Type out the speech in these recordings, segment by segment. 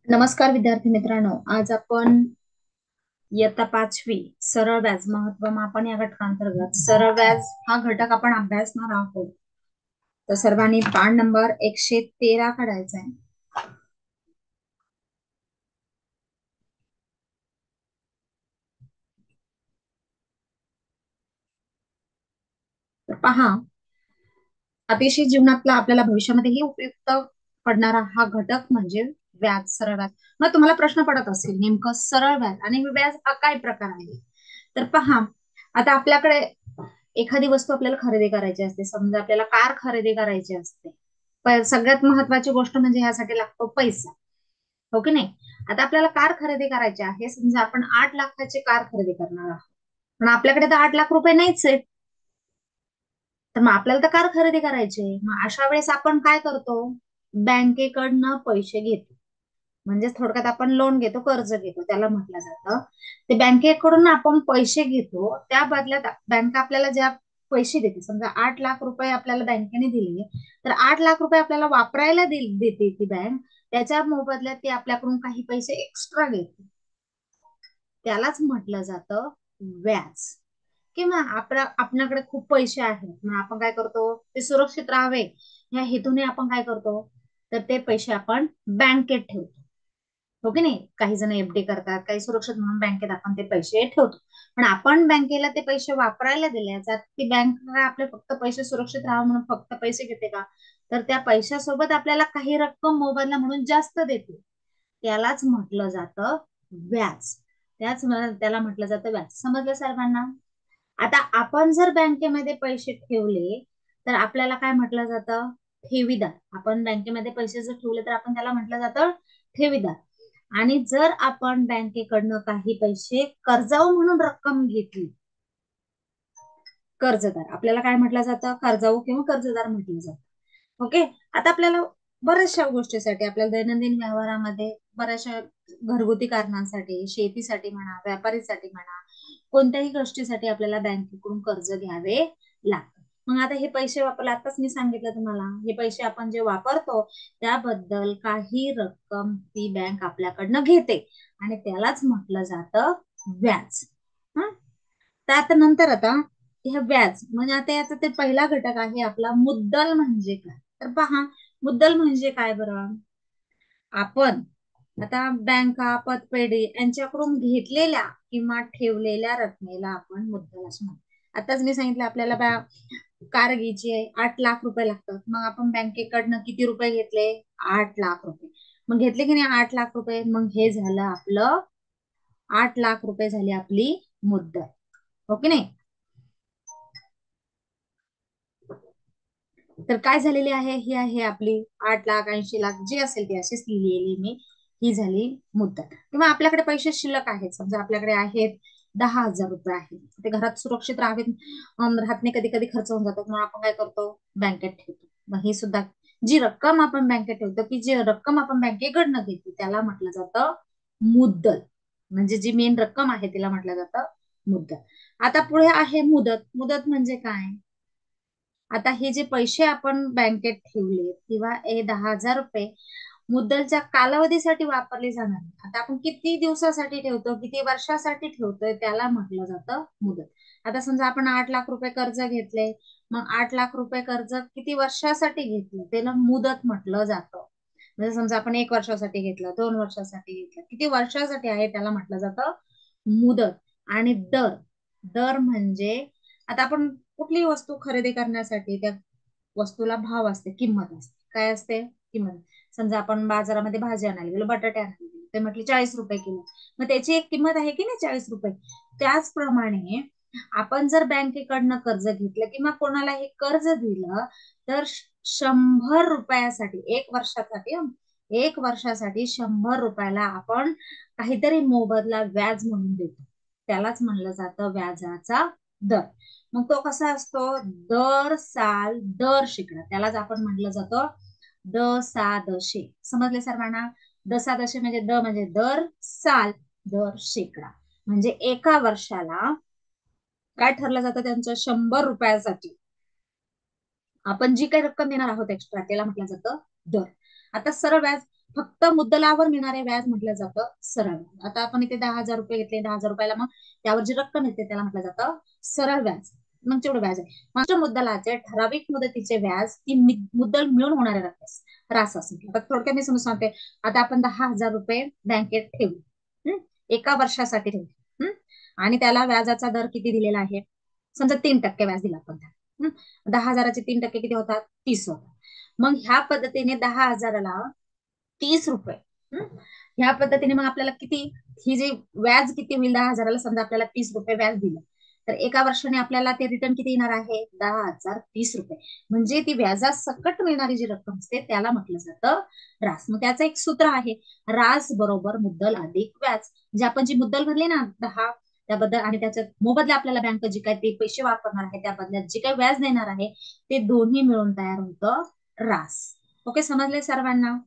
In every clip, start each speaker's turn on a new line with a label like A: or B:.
A: नमस्कार विद्यार्थी मित्रांनो, आज आपण इयत्ता 5वी सरळ व्याज महत्व मापन या घटकांतर्गत सरळ व्याज हा घटक आपण अभ्यासणार आहोत. तर सर्वांनी पान नंबर 113 काढायचा आहे. तर पहा, अतिशय जीवनातला आपल्याला भविष्यामध्येही उपयुक्त पडणारा हा घटक म्हणजे व्याज, सरळ व्याज. मग तुम्हाला प्रश्न पडत असेल, नेमकं सरळ व्याज आणि व्याज हा काय प्रकार आहे? तर पहा, आता आपल्याकडे एखादी वस्तू आपल्याला खरेदी करायची असते. समजा आपल्याला कार खरेदी करायची असते. सगळ्यात महत्वाची गोष्ट म्हणजे ह्यासाठी लागतो पैसा. हो की नाही? आता आपल्याला कार खरेदी करायची आहे. समजा आपण 8 लाखाची कार खरेदी करणार आहोत, पण आपल्याकडे तर 8 लाख रुपये नाहीच आहे. तर मग आपल्याला तर कार खरेदी करायची आहे. मग अशा वेळेस आपण काय करतो? बँकेकडनं पैसे घेतो. म्हणजे थोडक्यात आपण लोन घेतो, कर्ज घेतो, त्याला म्हटलं जातं. ते बँकेकडून आपण पैसे घेतो, त्या बदल्यात बँक आपल्याला ज्या पैसे देते, समजा 8 लाख रुपये आपल्याला बँकेने दिले, तर 8 लाख रुपये आपल्याला वापरायला देते ती बँक. त्याच्या मोबदल्यात ती आपल्याकडून काही पैसे एक्स्ट्रा घेते. त्यालाच म्हटलं जातं व्याज. किंवा आपल्याकडे खूप पैसे आहेत, मग आपण काय करतो, ते सुरक्षित राहावे या हेतूने आपण काय करतो, तर ते पैसे आपण बँकेत ठेवतो. हो की नाही? काही जण एफडी करतात, काही सुरक्षित म्हणून बँकेत आपण ते पैसे ठेवतो. पण आपण बँकेला ते पैसे वापरायला दिले, तर ती बँक काय आपले फक्त पैसे सुरक्षित राहावे म्हणून फक्त पैसे घेते का? तर त्या पैशासोबत आपल्याला काही रक्कम मोबदला म्हणून जास्त देते. त्यालाच म्हटलं जातं व्याज. त्याला म्हटलं जातं व्याज. समजलं सर्वांना? आता आपण जर बँकेमध्ये पैसे ठेवले, तर आपल्याला काय म्हटलं जातं? ठेवीदार. आपण बँकेमध्ये पैसे जर ठेवले, तर आपण त्याला म्हटलं जातं ठेवीदार. आणि जर आपण बँकेकडनं काही पैसे कर्जाऊ म्हणून रक्कम घेतली, कर्जदार. आपल्याला काय म्हटलं जातं? कर्जाऊ किंवा कर्जदार म्हटलं जातं. ओके. आता आपल्याला बऱ्याचशा गोष्टीसाठी, आपल्याला दैनंदिन व्यवहारामध्ये बऱ्याचशा घरगुती कारणांसाठी, शेतीसाठी म्हणा, व्यापारीसाठी म्हणा, कोणत्याही गोष्टीसाठी आपल्याला बँकेकडून कर्ज घ्यावे लागतं. मग आता हे पैसे वापरले, आताच मी सांगितलं तुम्हाला, हे पैसे आपण जे वापरतो त्याबद्दल काही रक्कम ती बँक आपल्याकडनं घेते आणि त्यालाच म्हटलं जातं व्याज. हं? तर आता नंतर आता हे व्याज म्हणजे आता याचा ते पहिला घटक आहे आपला मुद्दल म्हणजे काय. तर पहा, मुद्दल म्हणजे काय बरं? आपण आता बँका, पतपेढी यांच्याकडून घेतलेल्या किंवा ठेवलेल्या रकमेला आपण मुद्दल असं म्हणतो. आताच मी सांगितलं, आपल्याला कार घ्यायची आहे, 8 लाख रुपये लागतात. मग आपण बँकेकडनं किती रुपये घेतले? 8 लाख रुपये. मग घेतले की नाही 8 लाख रुपये? मग हे झालं आपलं 8 लाख रुपये झाली आपली मुद्दल. हो की नाही? तर काय झालेली आहे, ही आहे आपली 8 लाख 80 लाख जी असेल ती अशीच लिहिलेली मी. ही झाली मुद्दल. किंवा आपल्याकडे पैसे शिल्लक आहेत, समजा आपल्याकडे आहेत 10,000 रुपये आहेत, ते घरात सुरक्षित राहावेत, राहत नाही, कधी कधी खर्च होऊन जातात, म्हणून आपण काय करतो? बँकेत ठेवतो. मग ही सुद्धा जी रक्कम आपण बँकेत ठेवतो, की जी रक्कम आपण बँकेकडनं घेतो, त्याला म्हटलं जातं मुद्दल. म्हणजे जी मेन रक्कम आहे तिला म्हटलं जातं मुद्दल. आता पुढे आहे मुदत. मुदत म्हणजे काय? आता हे जे पैसे आपण बँकेत ठेवले किंवा हे 10,000 रुपये मुद्दलच्या कालावधीसाठी वापरले जाणार. आता आपण किती दिवसासाठी ठेवतो, किती वर्षासाठी ठेवतोय, त्याला म्हटलं जातं मुदत. आता समजा आपण 8 लाख रुपये कर्ज घेतले, मग 8 लाख रुपये कर्ज किती वर्षासाठी घेतलं त्याला मुदत म्हटलं जातं. म्हणजे समजा आपण 1 वर्षासाठी घेतलं, 2 वर्षासाठी घेतलं, किती वर्षासाठी आहे त्याला म्हटलं जातं मुदत. आणि दर. दर म्हणजे आता आपण कुठलीही वस्तू खरेदी करण्यासाठी त्या वस्तूला भाव असते, किंमत असते. काय असते? किंमत. समजा आपण बाजारामध्ये भाजी आणायला गेलो, बटाटे आणायला गेलो, ते म्हटले 40 रुपये किलो. मग त्याची एक किंमत आहे की नाही, 40 रुपये. त्याचप्रमाणे आपण जर बँकेकडनं कर्ज घेतलं किंवा कोणालाही कर्ज दिलं, तर 100 रुपयासाठी 1 वर्षासाठी, 1 वर्षासाठी 100 रुपयाला आपण काहीतरी मोबदला व्याज म्हणून देतो. त्यालाच म्हणलं जातं व्याजाचा दर. मग तो कसा असतो? दर साल दर शेकडा. त्यालाच आपण म्हटलं जातं द सा दशे. समजले सर्वांना? दसादशे म्हणजे द म्हणजे दर, साल दर, शेकडा. म्हणजे एका वर्षाला काय ठरलं जातं त्यांचं? 100 रुपयासाठी आपण जी काही रक्कम देणार आहोत एक्स्ट्रा, त्याला म्हटलं जातं दर. आता सरळ व्याज. फक्त मुद्दलावर मिळणारे व्याज म्हटलं जातं सरळ व्याज. आता आपण इथे 10,000 रुपये घेतले, 10,000 रुपयाला मग त्यावर जी रक्कम येते त्याला म्हटलं जातं सरळ व्याज. मग तेवढं व्याज आहे. मागच्या मुद्दलाचे ठराविक मुदतीचे व्याज ती मुद्दल मिळून होणाऱ्या रकमेस रास असते. आता थोडक्यात मी समजून सांगते. आता आपण 10,000 रुपये बँकेत ठेवू, हं? एका वर्षासाठी ठेवू, हं? आणि त्याला व्याजाचा दर किती दिलेला आहे? समजा 3% व्याज दिला आपण त्याला, हं? 10,000चे 3% किती होतात? 30 होतात. मग ह्या पद्धतीने 10,000ला 30 रुपये, हं? ह्या पद्धतीने मग आपल्याला किती, ही जी व्याज किती होईल 10,000ला, समजा आपल्याला 30 रुपये व्याज दिलं, तर एका वर्षाने आपल्याला ते रिटर्न किती येणार आहे? 10,030 रुपये. म्हणजे ती व्याजात सकट मिळणारी जी रक्कम असते त्याला म्हटलं जातं रास. मग त्याचं एक सूत्र आहे, रास बरोबर मुद्दल अधिक व्याज. म्हणजे आपण जी मुद्दल भरली ना 10, त्याबद्दल आणि त्याच्यात मोबदला आपल्याला बँक जे काय ते पैसे वापरणार आहे त्या बदल्यात जे काही व्याज देणार आहे ते दोन्ही मिळून तयार होतं रास. ओके, समजले सर्वांना?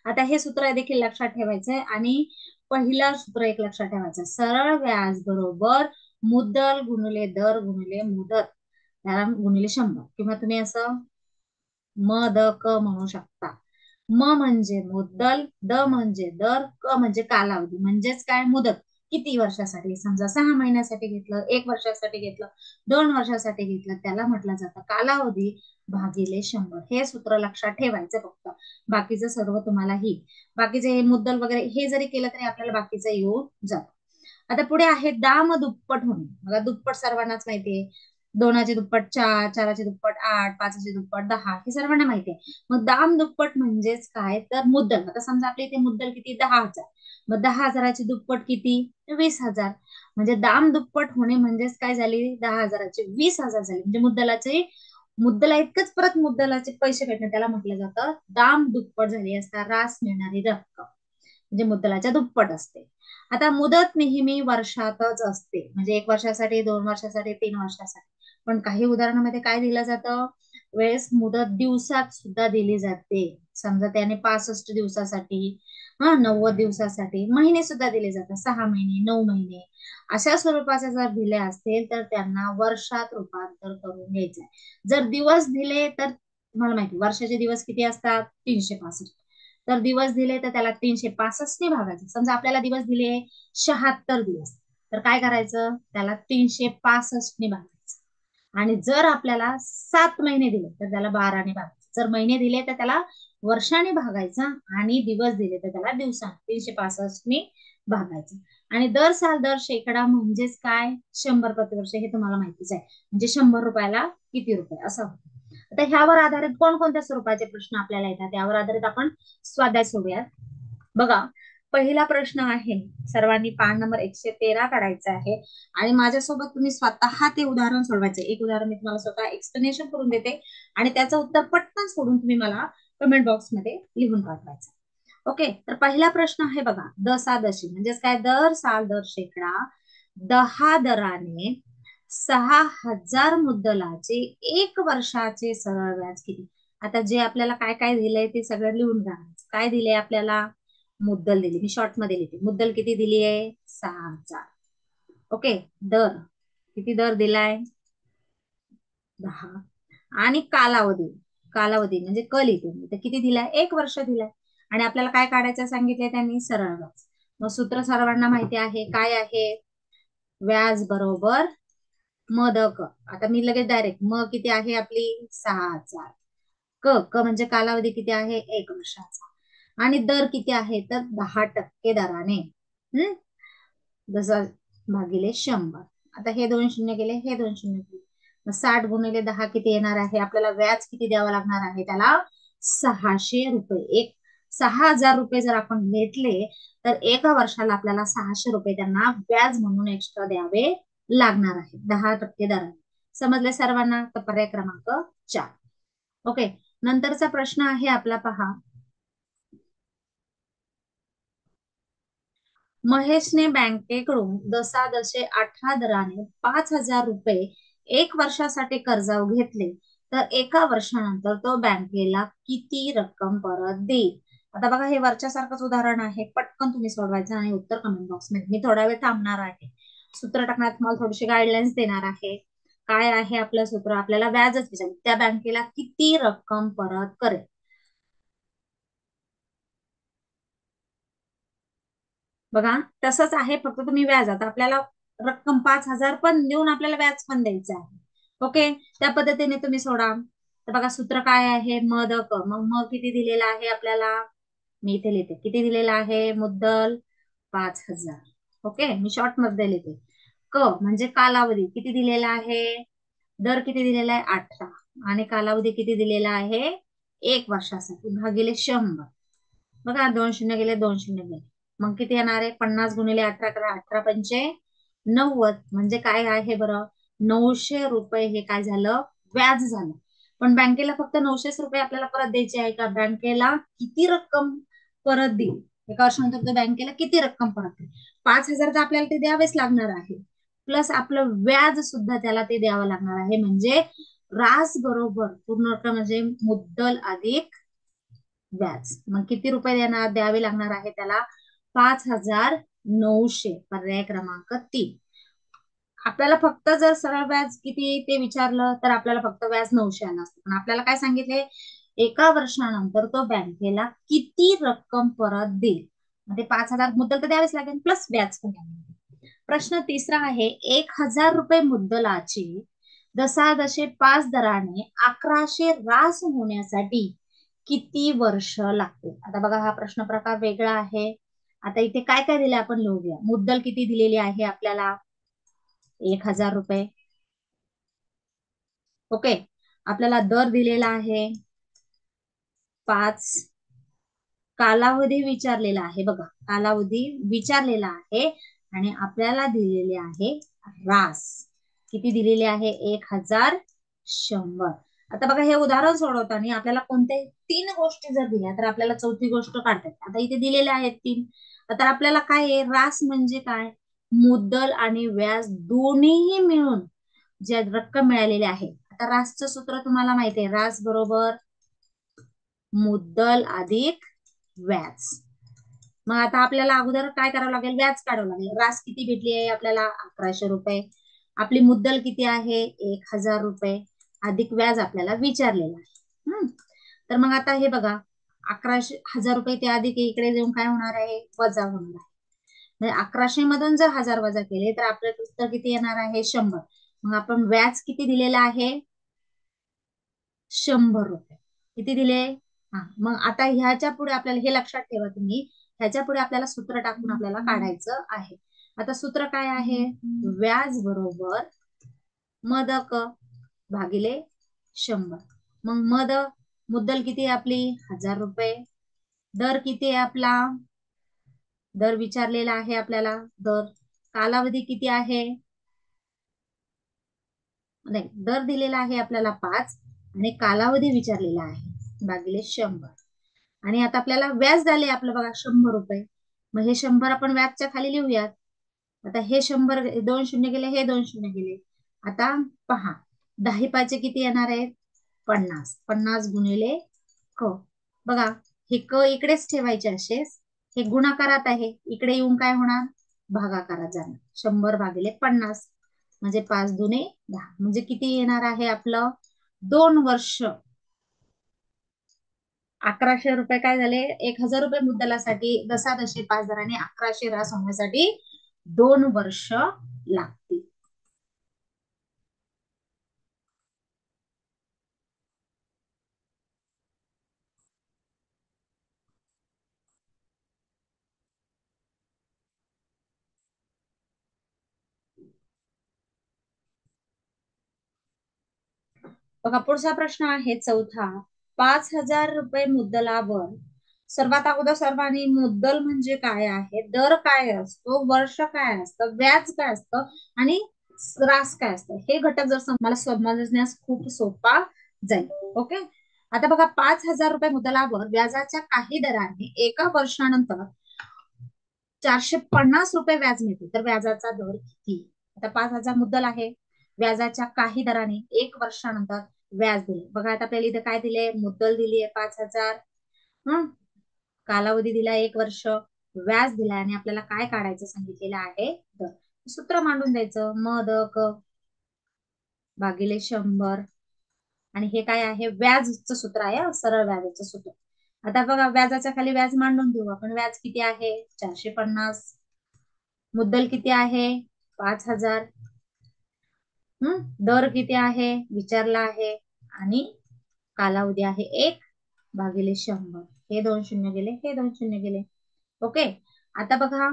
A: आता हे सूत्र देखील लक्षात ठेवायचंय. आणि पहिलं सूत्र एक लक्षात ठेवायचं, सरळ व्याज बरोबर मुद्दल गुणिले दर गुणिले मुदत, त्याला गुणिले 100, किंवा तुम्ही असं म द क म्हणू शकता. म म्हणजे मुद्दल, द म्हणजे दर, क म्हणजे कालावधी. म्हणजेच काय? मुदत. किती वर्षासाठी? समजा 6 महिन्यासाठी घेतलं, 1 वर्षासाठी घेतलं, 2 वर्षासाठी घेतलं, त्याला म्हटलं जातं कालावधी भागिले 100. हे सूत्र लक्षात ठेवायचं फक्त. बाकीचं सर्व तुम्हाला बाकीचे हे मुद्दल वगैरे हे जरी केलं तरी आपल्याला बाकीचं येऊन जातं. आता पुढे आहे दाम दुप्पट होणे. मला दुप्पट सर्वांनाच माहितीये. 2चे दुप्पट 4, 4चे दुप्पट 8, 5चे दुप्पट 10, हे सर्वांना माहिती आहे. मग दाम दुप्पट म्हणजेच काय? तर मुद्दल. आता समजा आपल्या इथे मुद्दल किती? 10,000. मग 10,000ची दुप्पट किती? 20,000. म्हणजे दाम दुप्पट होणे म्हणजेच काय झाली? 10,000चे 20,000 झाले. म्हणजे मुद्दला इतकंच परत मुद्दलाचे पैसे भेटणे त्याला म्हटलं जातं दाम दुप्पट झाली असता रास मिळणारी रक्कम. म्हणजे मुद्दलाच्या दुप्पट असते. आता मुदत नेहमी वर्षातच असते, म्हणजे 1 वर्षासाठी, 2 वर्षासाठी, 3 वर्षासाठी. पण काही उदाहरणामध्ये काय दिलं जातं? वेळेस मुदत दिवसात सुद्धा दिली जाते. समजा त्याने 65 दिवसासाठी, 90 दिवसासाठी, महिने सुद्धा दिले जातात. 6 महिने, 9 महिने अशा स्वरूपाचे जर दिले असतील तर त्यांना वर्षात रूपांतर करून घ्यायचंय. जर दिवस दिले तर तुम्हाला माहिती वर्षाचे दिवस किती असतात? 365. तर दिवस दिले तर त्याला 365 ने भागायचं. समजा आपल्याला दिवस दिले 76 दिवस, तर काय करायचं? त्याला 365 ने भागायचं. आणि जर आपल्याला 7 महिने दिले तर त्याला 12 ने भागायचं. जर महिने दिले तर त्याला वर्षाने भागायचं. आणि दिवस दिले तर त्याला दिवसाने 365 ने भागायचं. आणि दर साल दर शेकडा म्हणजेच काय? 100 प्रतिवर्ष. हे तुम्हाला माहितीच आहे. म्हणजे 100 रुपयाला किती रुपये असं होतं. आता ह्यावर आधारित कोणकोणत्या स्वरूपाचे प्रश्न आपल्याला येतात यावर आधारित आपण स्वाध्याय सोडूयात. बघा, पहिला प्रश्न आहे, सर्वांनी पान नंबर 113 काढायचा आहे आणि माझ्यासोबत तुम्ही स्वतः ते उदाहरण सोडवायचे. एक उदाहरण मी तुम्हाला स्वतः एक्सप्लेनेशन करून देते आणि त्याचं उत्तर पटकन सोडून तुम्ही मला कमेंट बॉक्समध्ये लिहून पाठवायचं. ओके, तर पहिला प्रश्न आहे बघा, दशादशी म्हणजेच काय? दर साल दर शेकडा 10 दराने 6,000 मुद्दलाचे 1 वर्षाचे सरळ व्याज किती? आता जे आपल्याला काय काय दिलंय ते सगळं लिहून घ्या. काय दिले आपल्याला? मुद्दल दिली. मी शॉर्ट मध्ये लिहिते. मुद्दल किती दिली आहे? 6,000. ओके, दर किती दर दिलाय? 10. आणि कालावधी, कालावधी म्हणजे क लिहिते मी, तर किती दिलाय? 1 वर्ष दिलाय. आणि आपल्याला काय काढायचं सांगितलंय त्यांनी? सरळ व्याज. मग सूत्र सर्वांना माहिती आहे, काय आहे? व्याज बरोबर म द क. आता मी लगेच डायरेक्ट, म किती आहे आपली? 6,000. क क म्हणजे कालावधी किती आहे? 1 वर्षाचा. आणि दर किती आहे? तर 10% दराने, हम्म, जसं भागिले 100. आता हे 2 शून्य गेले, हे 2 शून्य गेले. मग 60 गुणिले 10 किती येणार आहे? आपल्याला व्याज किती द्यावं लागणार आहे त्याला? 600 रुपये. 6,000 रुपये जर आपण घेतले तर 1 वर्षाला आपल्याला 600 रुपये त्यांना व्याज म्हणून एक्स्ट्रा द्यावे लागणार आहे 10% दराने. समजले सर्वांना? तर पर्याय क्रमांक 4. ओके, नंतरचा प्रश्न आहे आपला, पहा. महेशने बँकेकडून दशादशे 18 दराने 5,000 रुपये 1 वर्षासाठी कर्जाऊ घेतले, तर 1 वर्षानंतर तो बँकेला किती रक्कम परत देईल? आता बघा, हे वरच्या सारखंच उदाहरण आहे. पटकन तुम्ही सोडवायचं आणि उत्तर कमेंट बॉक्स मध्ये. मी थोडा वेळ थांबणार आहे. सूत्र टाकण्यात तुम्हाला थोडीशी गाईडलाईन्स देणार आहे. काय आहे आपलं सूत्र? आपल्याला व्याजच विचार, त्या बँकेला किती रक्कम परत करेल. बघा तसंच आहे, फक्त तुम्ही व्याज आता आपल्याला रक्कम 5,000 पण देऊन आपल्याला व्याज पण द्यायचं आहे. ओके, त्या पद्धतीने तुम्ही सोडा. तर बघा सूत्र काय आहे, मद क. मग किती दिलेला आहे आपल्याला, मी इथे लिहिते किती दिलेला आहे, मुद्दल 5,000. ओके, मी शॉर्ट मध्ये लिहिते. क म्हणजे कालावधी किती दिलेला आहे, दर किती दिलेला आहे 18, आणि कालावधी किती दिलेला आहे 1 वर्षासाठी भागिले 100. बघा 2 शून्य गेले, 2 शून्य गेले, मग किती येणार आहे, 50 गुणिले 18 करा, 18 पंचे 90, म्हणजे काय आहे बरं, 900 रुपये हे काय झालं, व्याज झालं. पण बँकेला फक्त 900 रुपये आपल्याला परत द्यायचे आहे का, बँकेला किती रक्कम परत देईल, एका वर्षानंतर तो बँकेला किती रक्कम परत देईल, 5,000 तर आपल्याला ते द्यावेच लागणार आहे, प्लस आपलं व्याज सुद्धा त्याला ते द्यावं लागणार आहे. म्हणजे रास बरोबर पूर्ण रक्कम म्हणजे मुद्दल अधिक व्याज. मग किती रुपये द्यावे लागणार आहे त्याला, 5,900. पर्याय क्रमांक 3. आपल्याला फक्त जर सरळ व्याज किती ते विचारलं तर आपल्याला फक्त व्याज 900 आलं असतं, पण आपल्याला काय सांगितले, एका वर्षानंतर तो बँकेला किती रक्कम परत देईल, म्हणजे 5,000 मुद्दल तर द्यावेच लागेल, प्लस व्याज पण द्यावे लागेल. प्रश्न तिसरा आहे, 1,000 रुपये मुद्दलाचे जसाजसे 5 दराने 1,100 रास होण्यासाठी किती वर्ष लागते. आता बघा हा प्रश्न प्रकार वेगळा आहे. आता इथे काय काय दिले आपण लिहूया, मुद्दल किती दिलेली आहे आपल्याला 1,000 रुपये. ओके, आपल्याला दर दिलेला आहे 5, कालावधी विचारलेला आहे, बघा कालावधी विचारलेला आहे, आणि आपल्याला दिलेले आहे रास किती दिलेले आहे 1,100. आता बघा हे उदाहरण सोडवताना आपल्याला कोणत्याही 3 गोष्टी जर दिल्या तर आपल्याला चौथी गोष्ट काढतात. आता इथे दिलेले आहेत 3, तर आपल्याला काय आहे, रास म्हणजे काय, मुद्दल आणि व्याज दोन्ही मिळून जे रक्कम मिळालेली आहे. आता रासचं सूत्र तुम्हाला माहिती आहे, रास बरोबर मुद्दल अधिक व्याज. मग आता आपल्याला अगोदर काय करावं लागेल, व्याज काढावं लागेल. रास किती भेटली आहे आपल्याला 1,100 रुपये, आपली मुद्दल किती आहे 1,000 रुपये, अधिक व्याज आपल्याला विचारलेलं आहे. तर मग आता हे बघा 11,000 रुपये ते अधिक इकडे येऊन काय होणार आहे, वजा होणार आहे. म्हणजे 1,100 मधून जर 1,000 वजा केले तर आपल्याला उत्तर किती येणार आहे 100. मग आपण व्याज किती दिलेलं आहे 100 रुपये, किती दिले. हा, मग आता ह्याच्या पुढे आपल्याला हे लक्षात ठेवा तुम्ही, ह्याच्या पुढे आपल्याला सूत्र टाकून आपल्याला काढायचं आहे. आता सूत्र काय आहे, व्याज बरोबर मद क भागिले 100. मग मुद्दल किती आहे आपली 1,000 रुपये, दर किती आहे आपला, दर विचारलेला आहे आपल्याला, दर कालावधी किती आहे, नाही दर दिलेला आहे आपल्याला 5, आणि कालावधी विचारलेला आहे भागिले 100. आणि आता आपल्याला व्याज झाले आपलं बघा 100 रुपये, मग हे 100 आपण व्याजच्या खाली लिहूयात. आता हे 100, 2 शून्य गेले, हे 2 शून्य गेले. आता पहा 10 पाचे किती येणार आहेत 50, 50 गुणिले क. बघा हे क इकडेच ठेवायचे असेच, हे गुणाकारात आहे, इकडे येऊन काय होणार भागाकारात जाणार, 100/50, म्हणजे 5 दुने 10, म्हणजे किती येणार आहे आपलं 2 वर्ष. 1,100 रुपये काय झाले, 1,000 रुपये मुद्दलासाठी जसे 5 दराने 1,100 रास होण्यासाठी 2 वर्ष लागतील. बघा पुढचा प्रश्न आहे चौथा, 5,000 रुपये मुद्दलावर. सर्वात अगोदर सर्वांनी मुद्दल म्हणजे काय आहे, दर काय असतो, वर्ष काय असतं, व्याज काय असतं, आणि रास काय असतं, हे घटक जर मला समजण्यास खूप सोपा जाईल. ओके, आता बघा 5,000 रुपये मुद्दलावर व्याजाच्या काही दराने एका वर्षानंतर 450 रुपये व्याज मिळते, तर व्याजाचा दर किती. आता 5,000 मुद्दल आहे, व्याजाच्या काही दराने 1 वर्षानंतर व्याज दिले. बघा आता आपल्याला इथे काय दिले, मुद्दल दिली आहे 5,000, कालावधी दिला 1 वर्ष, व्याज दिला, आणि आपल्याला काय काढायचं सांगितलेलं आहे दर. सूत्र मांडून द्यायचं, मद क भागिले 100, आणि हे काय आहे व्याजचं सूत्र आहे, सरळ व्याजाचं सूत्र. आता बघा व्याजाच्या खाली व्याज मांडून देऊ आपण, व्याज किती आहे 450, मुद्दल किती आहे? 5,000. दर किती आहे विचारला आहे. आणि कालावधी आहे 1/100. हे 2 शून्य गेले, हे 2 शून्य गेले. ओके. आता बघा,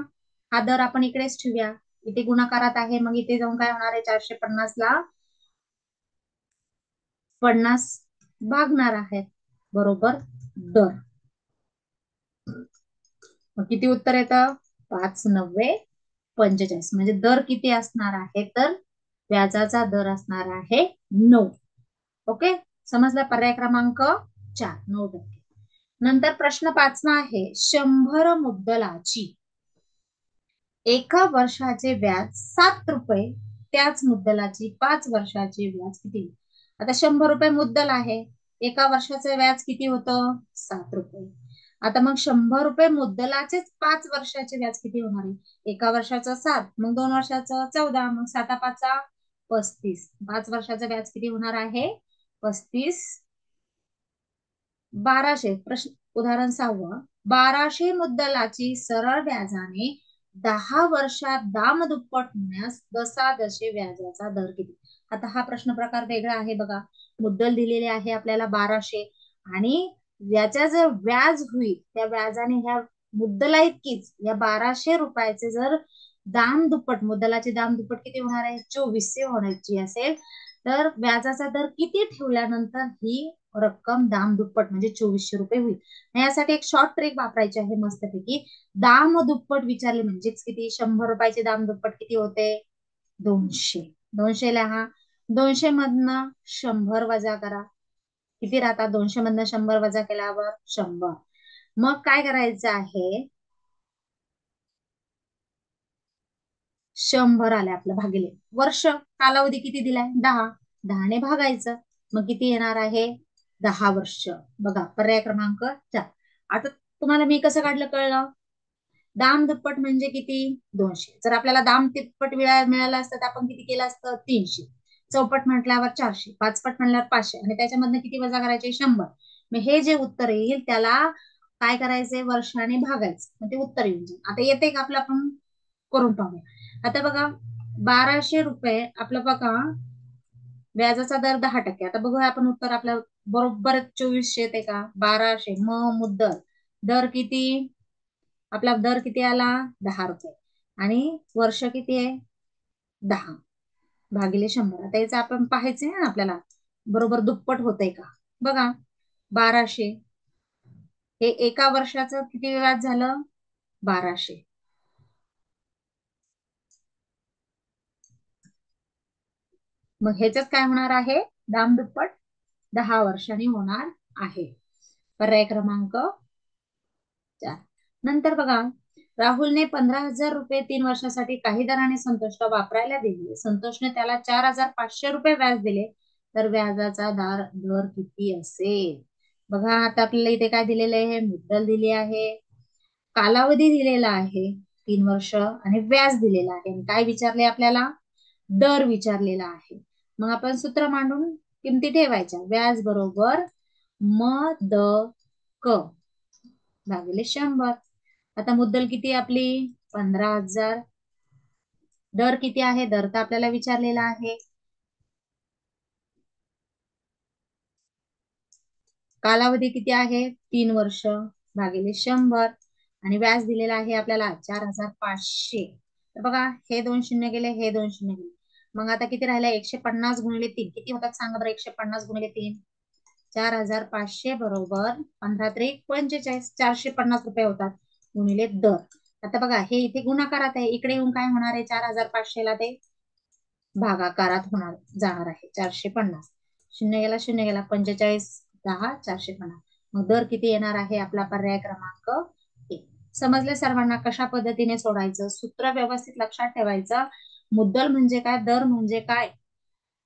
A: हा दर आपण इकडेच ठेवूया. इथे गुणाकारात आहे, मग इथे जाऊन काय होणार आहे? 450 ला 50 भागणार आहे, बरोबर दर. मग किती उत्तर येतं? 5×9=45. म्हणजे दर किती असणार आहे? तर व्याजाचा दर असणार आहे 9. ओके. समजला? पर्याय क्रमांक 4, 9%. नंतर प्रश्न 5 आहे, 100 मुद्दलाची एका वर्षाचे व्याज 7 रुपये, त्याच मुद्दलाची 5 वर्षाचे व्याज किती? आता 100 रुपये मुद्दल आहे, एका वर्षाचं व्याज किती होतं? 7 रुपये. आता मग 100 रुपये मुद्दलाचेच 5 वर्षाचे व्याज किती होणार आहे? एका वर्षाचं 7, मग 2 वर्षाचं 14, मग 7×5 35. 5 वर्षाचं व्याज किती होणार आहे? 35. 1200. प्रश्न उदाहरण 6. 1200 मुद्दलाची सरळ व्याजाने 10 वर्षात दामदुप्पट होण्यास दशादशे व्याजाचा दर किती? आता हा प्रश्न प्रकार वेगळा आहे बघा. मुद्दल दिलेले आहे आपल्याला 1200, आणि याच्या जर व्याज होईल त्या व्याजाने ह्या मुद्दला इतकीच या 1200 रुपयाचे जर दाम दुप्पट, मुद्दलाचे दाम दुप्पट किती होणार आहे? 2400 होण्याची असेल, तर व्याजाचा दर किती ठेवल्यानंतर ही रक्कम दाम दुप्पट म्हणजे 2400 रुपये होईल? यासाठी एक शॉर्ट ट्रिक वापरायची आहे मस्तपैकी. दाम दुप्पट विचारले म्हणजेच किती? 100 रुपयाचे दाम दुप्पट किती होते? 200. 200 लिहा. 200 मधनं 100 वजा करा. किती राहतात? 200 मधनं 100 वजा केल्यावर 100. मग काय करायचं आहे? 100 आले आपलं भागिले वर्ष. कालावधी किती दिलाय? 10. 10ने भागायचं, मग किती येणार आहे? 10 वर्ष. बघा पर्याय क्रमांक 4. आता तुम्हाला मी कसं काढलं कळलं? दाम दुप्पट म्हणजे किती? 200. जर आपल्याला दाम तिप्पट मिळालं असतं तर आपण किती केलं असतं? 300. चौपट म्हटल्यावर 400, पाचपट म्हटल्यावर 500, आणि त्याच्यामधनं किती वजा करायचे? 100. मग हे जे उत्तर येईल त्याला काय करायचंय? वर्षाने भागायचं, मग ते उत्तर येऊन जाईल. आता येते का आपलं? आपण करून पाहूया. आता बघा, 1200 रुपये आपलं बघा व्याजाचा दर 10%. आता बघूया आपण उत्तर आपलं बरोबर 2400 येते का? 1200 मुद्दल दर किती? आपला दर किती आला? 10 रुपये. आणि वर्ष किती आहे? 10 भागिले 100. आता याचं आपण पाहायचं आहे ना आपल्याला, बरोबर दुप्पट होतंय का? बघा, 1200 हे एका वर्षाचं किती व्याज झालं? 1200. मग ह्याच्यात काय होणार आहे? दाम दुप्पट 10 वर्षांनी होणार आहे. पर्याय क्रमांक 4. नंतर बघा, राहुलने 15,000 रुपये 3 वर्षासाठी काही दराने संतोषला वापरायला दिले. संतोषने त्याला 4,500 रुपये व्याज दिले, तर व्याजाचा दर किती असेल? बघा, आता आपल्याला इथे काय दिलेलं आहे? मुद्दल दिली आहे, कालावधी दिलेला आहे 3 वर्ष, आणि व्याज दिलेला आहे. आणि काय विचारले आपल्याला? दर विचारलेला आहे. मग आपण सूत्र मांडून किमती ठेवायच्या. व्याज बरोबर म द क भागिले 100. आता मुद्दल किती आपली? 15,000. दर किती आहे? दर तर आपल्याला विचारलेला आहे. कालावधी किती आहे? 3 वर्ष भागिले 100. आणि व्याज दिलेला आहे आपल्याला 4,500. तर बघा, हे 2 शून्य गेले, हे 2 शून्य गेले. मग आता किती राहिलं? 150 गुणिले 3 किती होतात सांगा बरं? 150 गुणिले 3 4,500 बरोबर 15×3=45. 450 रुपये होतात गुणिले दर. आता बघा, हे इथे गुणाकारात आहे, इकडे येऊन काय होणार आहे? 4,500 ला ते भागाकारात होणार जाणार आहे. 450. शून्य गेला, शून्य गेला, 45 10 450. मग दर किती येणार आहे? आपला पर्याय क्रमांक 1. समजले सर्वांना कशा पद्धतीने सोडायचं? सूत्र व्यवस्थित लक्षात ठेवायचं. मुद्दल म्हणजे काय, दर म्हणजे काय,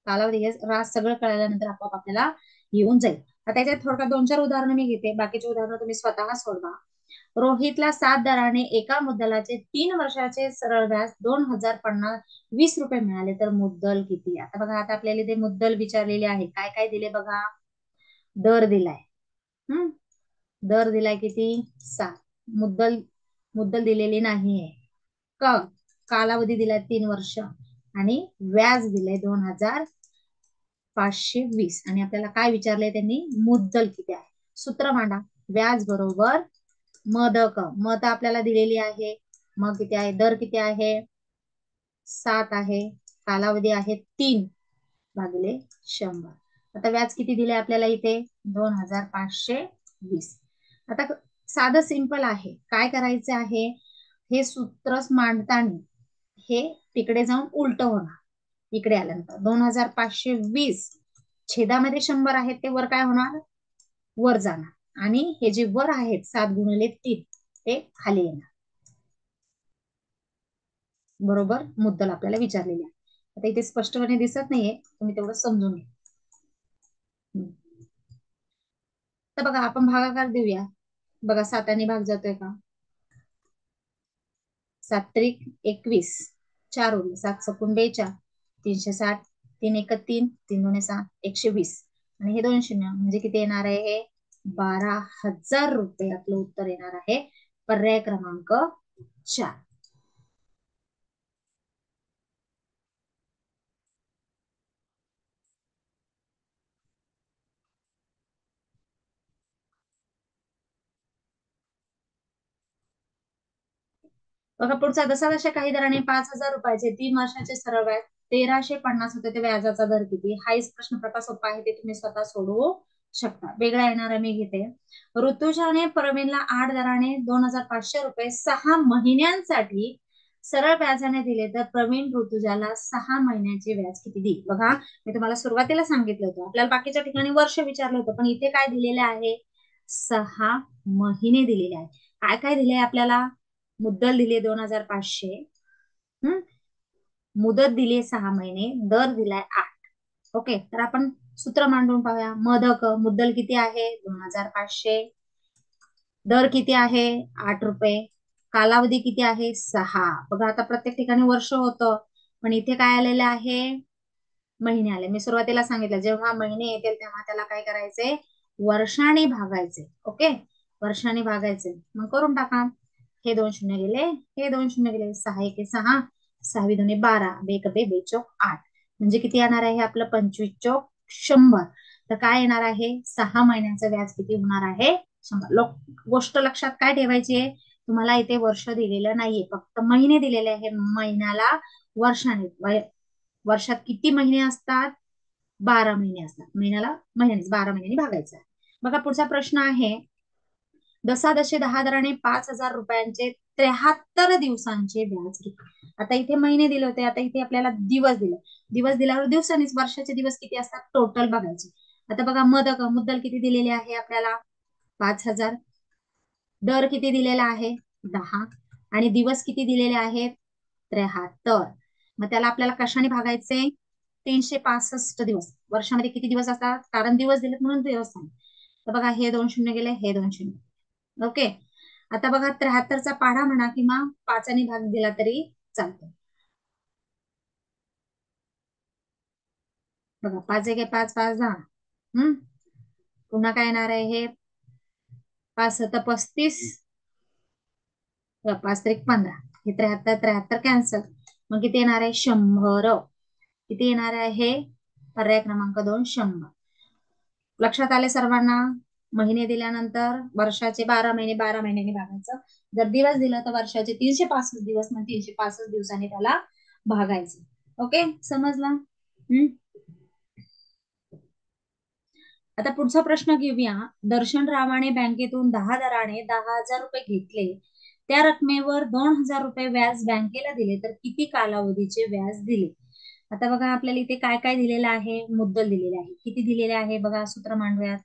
A: कालावधी, हे रास सगळं कळल्यानंतर आपोआप आपल्याला येऊन जाईल. आता त्याच्यात थोडक्यात 2-4 उदाहरणं मी घेते, बाकीचे उदाहरणं तुम्ही स्वतः सोडवा. रोहितला 7 दराने एका मुद्दलाचे 3 वर्षाचे सरळ व्याज 2,020 रुपये मिळाले, तर मुद्दल किती? आता बघा, आता आपल्याला ते मुद्दल विचारलेले आहे. काय काय दिले बघा? दर दिलाय. हम्म दर दिलाय किती? 7. मुद्दल मुद्दल दिलेली नाहीये का? कालावधी दिलाय 3 वर्ष आणि व्याज दिलंय 2520 आणि आपल्याला काय विचारलंय त्यांनी मुद्दल किती आहे. सूत्र मांडा. व्याज बरोबर मदक. मत आपल्याला दिलेली आहे. मग किती आहे, दर किती आहे 7 आहे, कालावधी आहे 3/100. आता व्याज किती दिले आपल्याला इथे 2520. आता साधं सिंपल आहे. काय करायचं आहे, हे सूत्र मांडताना हे तिकडे जाऊन उलट होणार. इकडे आल्यानंतर 2520 छेदामध्ये 100 आहेत ते वर काय होणार, वर जाणार आणि हे जे वर आहेत 7 × 3 ते खाली येणार. बरोबर मुद्दल आपल्याला विचारलेली आहे. आता इथे स्पष्टपणे दिसत नाहीये, तुम्ही तेवढं समजून घ्या. तर बघा आपण भागाकार देऊया. बघा 7 भाग जातोय का, 7×3=21, 4 उरले, 7×42, 360, 3×1=3, 3×2=6, 120 आणि हे 2 शून्य म्हणजे किती येणार आहे, हे 12,000 रुपये आपलं उत्तर येणार आहे. पर्याय क्रमांक 4. बघा पुढचा, जसा काही दराने 5,000 रुपयाचे 3 वर्षाचे सरळ व्याज 1,350 होते, ते व्याजाचा दर किती. हाच प्रश्न प्रकार सोपा आहे, ते तुम्ही स्वतः सोडवू शकता. वेगळा येणारा मी घेते. ऋतुजाने प्रवीणला 8 दराने 2,500 रुपये 6 महिन्यांसाठी सरळ व्याजाने दिले, तर प्रवीण ऋतुजाला 6 महिन्याचे व्याज किती देईल. बघा मी तुम्हाला सुरुवातीला सांगितलं होतं, आपल्याला बाकीच्या ठिकाणी वर्ष विचारलं होतं, पण इथे काय दिलेलं आहे 6 महिने दिलेले आहे. काय काय दिले आपल्याला, मुद्दल दिले 2,500, मुदत दिली 6 महिने, दर दिलाय 8. ओके, तर आपण सूत्र मांडून पाहूया. मदक मुद्दल किती आहे 2,500, दर किती आहे 8 रुपये, कालावधी किती आहे 6. बघा आता प्रत्येक ठिकाणी वर्ष होतं, पण इथे काय आलेलं आहे महिने आले. मी सुरुवातीला सांगितलं, जेव्हा महिने येतील तेव्हा त्याला काय करायचे, वर्षाने भागायचे. ओके, वर्षाने भागायचे. मग करून टाका. हे 2 शून्य गेले, हे 2 शून्य गेले, 6×1=6, 6×2=12, 2×1=2=8 म्हणजे किती येणार आहे आपलं 25×4=100. तर काय येणार आहे 6 महिन्याचं व्याज किती होणार आहे 100. गोष्ट लक्षात काय ठेवायची आहे, तुम्हाला इथे वर्ष दिलेलं नाहीये, फक्त महिने दिलेले आहे. महिन्याला वर्षाने, वर्षात किती महिने असतात 12 महिने असतात, महिन्याला महिन्याने 12 महिन्यांनी भागायचं आहे. बघा पुढचा प्रश्न आहे, दशादशे 10 दराने 5,000 रुपयांचे 73 दिवसांचे व्याज किती. आता इथे महिने दिले होते, आता इथे आपल्याला दिवस दिले. दिवस दिल्यावर दिवसांनीच वर्षाचे दिवस किती असतात टोटल बघायचे. आता बघा मुद्दल किती दिलेले आहे आपल्याला 5,000, दर किती दिलेला आहे 10 आणि दिवस किती दिलेले आहेत 73. मग त्याला आपल्याला कशाने भागायचे 365 दिवस. वर्षामध्ये किती दिवस असतात, कारण दिवस दिलेत म्हणून दिवस आहे. तर बघा हे 2 शून्य गेले, हे 2 शून्य. ओके, आता बघा 73चा पाढा म्हणा किंवा 5ने भाग दिला तरी चालतो. बघा 5×1=5, 5×10. पुन्हा काय येणार आहे, हे 5×7=35, 5×3=15, हे 73 कॅन्सल. मग किती येणार आहे 100. किती येणार आहे पर्याय क्रमांक 2 100. लक्षात आले सर्वांना. महिने दिल्यानंतर वर्षाचे 12 महिने 12 महिन्यांनी भागायचं. जर दिवस दिला तर वर्षाचे 365 दिवस, मग 365 दिवसांनी त्याला भागायचं. ओके, समजला. आता पुढचा प्रश्न घेऊया. दर्शन रावाने बँकेतून 10 दराने 10,000 रुपये घेतले, त्या रकमेवर 2,000 रुपये व्याज बँकेला दिले, तर किती कालावधीचे व्याज दिले. आता बघा आपल्याला इथे काय काय दिलेलं आहे, मुद्दल दिलेले आहे. किती दिलेले आहे बघा, सूत्र मांडूयात.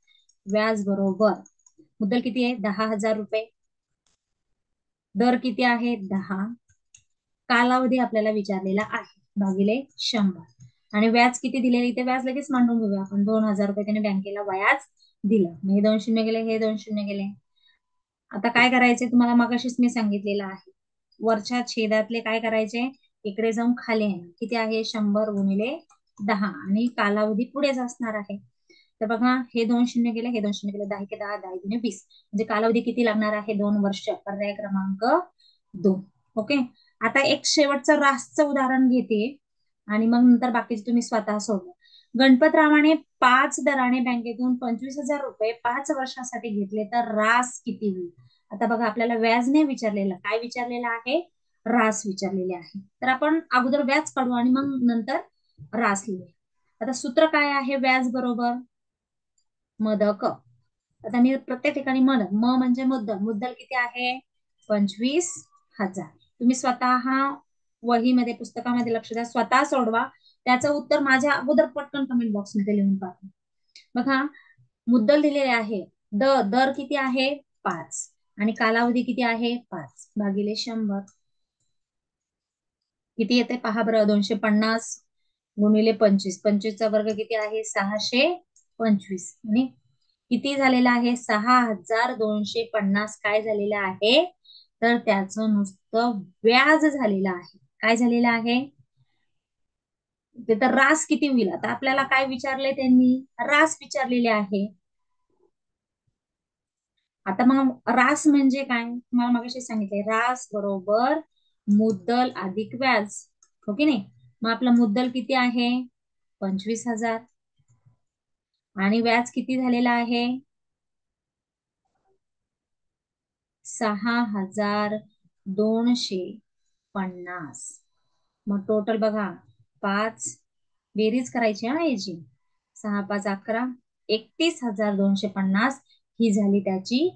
A: व्याज बरोबर मुद्दल किती आहे 10,000 रुपये, दर किती आहे 10, कालावधी आपल्याला विचारलेला आहे भागिले 100 आणि व्याज किती दिलेले. इथे व्याज लगेच मांडून घेऊया आपण. 2,000 रुपये त्याने बँकेला व्याज दिलं. हे 2 शून्य गेले, हे 2 शून्य गेले. आता काय करायचे तुम्हाला मगाशीच मी सांगितलेलं आहे, वरच्या छेदातले काय करायचे इकडे जाऊन खाली आहे. किती आहे 100×10 आणि कालावधी पुढेच असणार आहे. तर बघा हे 2 शून्य गेले, हे 2 शून्य गेले, 10×10, 10×20 म्हणजे कालावधी किती लागणार आहे 2 वर्ष. पर्याय क्रमांक 2. ओके, आता एक शेवटचं रासचं उदाहरण घेते आणि मग नंतर बाकीचे तुम्ही स्वतः सोडवा. गणपतरावाने 5 दराने बँकेतून 25,000 रुपये 5 वर्षासाठी घेतले तर रास किती होईल? आता बघा, आपल्याला व्याज नाही विचारलेलं, काय विचारलेलं आहे? रास विचारलेले आहे. तर आपण अगोदर व्याज काढू आणि मग नंतर रास लिहू. आता सूत्र काय आहे? व्याज बरोबर मदक. आता मी प्रत्येक ठिकाणी म म्हणजे मुद्दल. मुद्दल किती आहे? 25,000. तुम्ही स्वतः वहीमध्ये पुस्तकामध्ये लक्ष द्या, स्वतः सोडवा. त्याचं उत्तर माझ्या अगोदर पटकन कमेंट बॉक्स मध्ये लिहून टाका. बघा, मुद्दल दिलेले आहे. दर किती आहे? 5 आणि कालावधी किती आहे? 5 भागिले 100 किती येते पहा बरं. 250 गुणिले 25. 25चा वर्ग किती आहे? 625 आणि किती झालेला आहे? 6,250 काय झालेलं आहे? तर त्याचं नुसतं व्याज झालेलं आहे. काय झालेलं आहे? ते तर रास किती होईल? आता आपल्याला काय विचारलंय त्यांनी? रास विचारलेले आहे. आता मग रास म्हणजे काय? तुम्हाला मगाशी सांगितले, रास बरोबर मुद्दल अधिक व्याज. हो की नाही? मग आपला मुद्दल किती आहे? 25,000 आणि व्याज किती झालेला आहे? 6,250. मग टोटल बघा, 5 बेरीज करायची हा याची. 6 5 11 31,250 ही झाली त्याची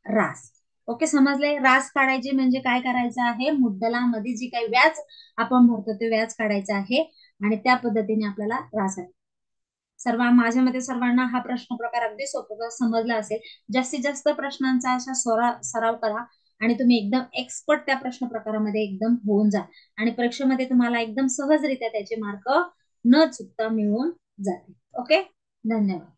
A: रास. ओके, समजले? रास काढायची म्हणजे काय करायचं आहे? मुद्दलामध्ये जी काही व्याज आपण भरतो ते व्याज काढायचं आहे आणि त्या पद्धतीने आपल्याला रास आहे. माझ्या मते सर्वांना हा प्रश्न प्रकार अगदी सोपं समजला असेल. जास्तीत जास्त प्रश्नांचा अशा सराव करा आणि तुम्ही एकदम एक्सपर्ट त्या प्रश्न प्रकारामध्ये एकदम होऊन जा आणि परीक्षेमध्ये तुम्हाला एकदम सहजरित्या त्याचे मार्क न चुकता मिळून जातील. ओके, धन्यवाद.